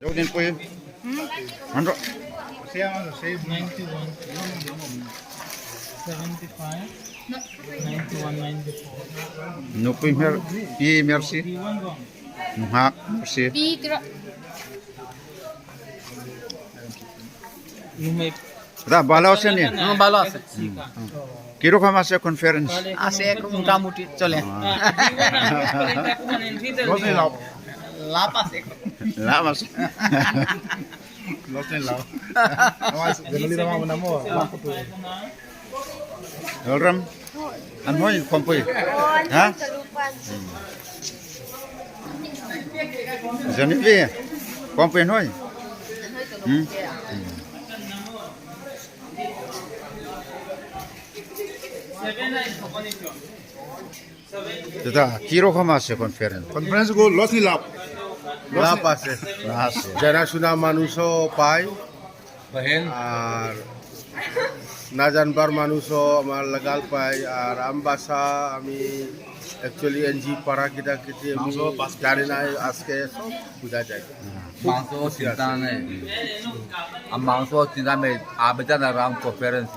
Dấu tiền quê. Hắn rồi. 91, 75, 91, 94. Nụ quê mer. Pi merci. Nụ hạ. Merci. Pigro. Lumay. Da, bala আছে নি? ভালো আছে কিরকম আছে কনফারেন্স? আছে মোটামুটি চলে লাভ আছে লাভ আছে। Olram. An hoy kompoy. Ha? Janivi. Kompoy hoy. Kita কিরকম আছে কনফারেন্স? কনফারেন্স গো লস নি লাভ লাভ আছে আছে। জানাশোনা মানুষও পায় আর না জানবার মানুষও আমার লাগাল পায় আর আমবাসা আমি অ্যাকচুয়ালি এনজি পাড়া কিটা কিছু জানি না আজকে সব বোঝা যায় মাংস চিন্তা নেই মাংস চিন্তা নেই আবেদন রাম কনফারেন্স